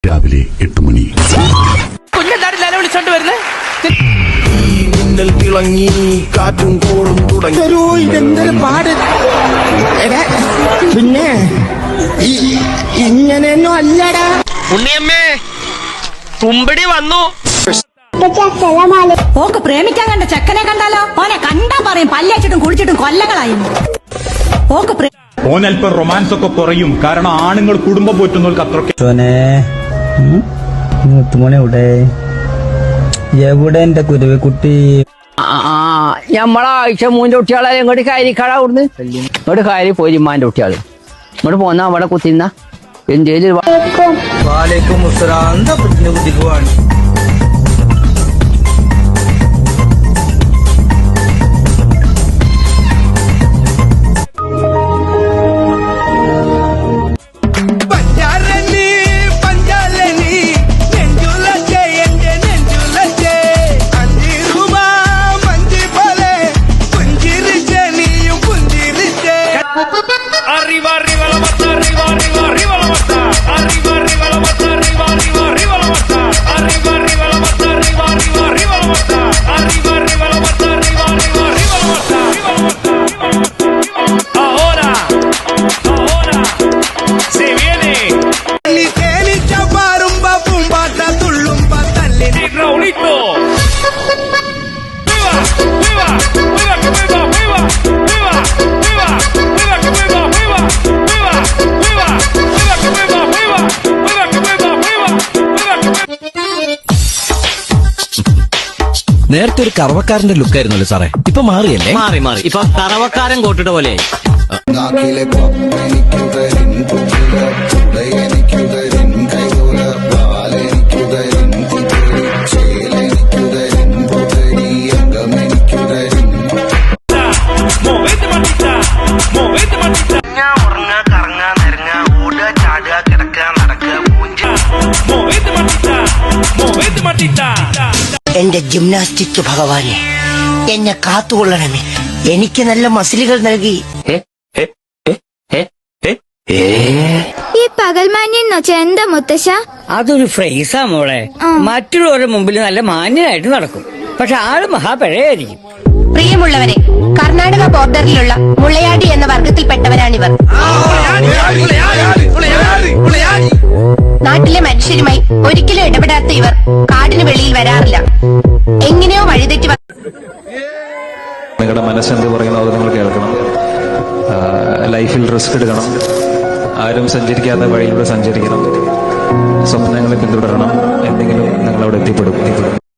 രാവിലെ 8 മണി. കുഞ്ഞെല്ലാരും നില വിളിച്ചോണ്ട് വരുന്നേ തിളങ്ങി കാറ്റും കോളും തുടങ്ങി. ഇതെന്തൊരു പാട്. പിന്നെ ഇങ്ങനെയൊന്നും അല്ലടാ. ഉണ്ണിയമ്മേ കുമ്പിടി വന്നു. ഓക്ക് പ്രേമിക്കാൻ കണ്ട ചെക്കനെ കണ്ടാലോ ഓനെ കണ്ടാ പറയും പല്ലേച്ചിട്ടും കുളിച്ചിട്ടും കൊല്ലങ്ങളായി. ഓക്ക് ഓനൽപ്പം റൊമാൻസ് ഒക്കെ കുറയും. കാരണം ആണുങ്ങൾ കുടുംബം പോറ്റുന്നവർക്ക് അത്രയ്ക്ക്. എവിടെ എന്റെ കുരുവിക്കുട്ടി? ഞമ്മളാഴ്ച മൂന്ന് കുട്ടികളെ ഇങ്ങോട്ട് കയറിക്കാടാ അവിടുന്ന് ഇങ്ങോട്ട് കയറി പോയി ഇമ്മാന്റെ കുട്ടികള് ഇങ്ങോട്ട് പോന്നാ അവിടെ കുത്തിന്ന എന്തേലും വാലേക്കും അസ്സലാം. എന്താ പറ്റുന്ന കുട്ടിക്ക് വേണം? നേരത്തെ ഒരു കറവക്കാരന്റെ ലുക്കായിരുന്നല്ലോ സാറേ, ഇപ്പൊ മാറിയല്ലേ? മാറി ഇപ്പൊ കറവക്കാരൻ കോട്ടിട്ട പോലെയായി. എന്റെ ജിംനാസ്റ്റിക് ഭഗവാനെ, എന്നെ കാത്തുകൊള്ളണമേ. എനിക്ക് നല്ല മസിലുകൾ നൽകി. ഈ പകൽമാന്യം എന്ന് വെച്ചാ എന്താ മുത്തശ്ശ? അതൊരു ഫ്രേസാ മോളെ. മറ്റുള്ളവരുടെ മുമ്പിൽ നല്ല മാന്യനായിട്ട് നടക്കും, പക്ഷെ ആള് മഹാപിഴയായിരിക്കും. പ്രിയമുള്ളവരെ, കർണാടക ബോർഡറിലുള്ള മുളയാടി എന്ന വർഗത്തിൽപ്പെട്ടവരാണിവർ. നാട്ടിലെ മനുഷ്യരുമായി ഒരിക്കലും ഇടപെടാത്ത ഇവർ കാടിന് വെളിയിൽ വരാറില്ല. എങ്ങനെയോ വഴിതെറ്റി നിങ്ങളുടെ മനസ്സെന്ത് പറയുന്നത് അത് നിങ്ങൾ കേൾക്കണം. ലൈഫിൽ റിസ്ക് എടുക്കണം. ആരും സഞ്ചരിക്കാത്ത വഴിയിലൂടെ സഞ്ചരിക്കണം. സ്വപ്നങ്ങളെ പിന്തുടരണം. എന്തെങ്കിലും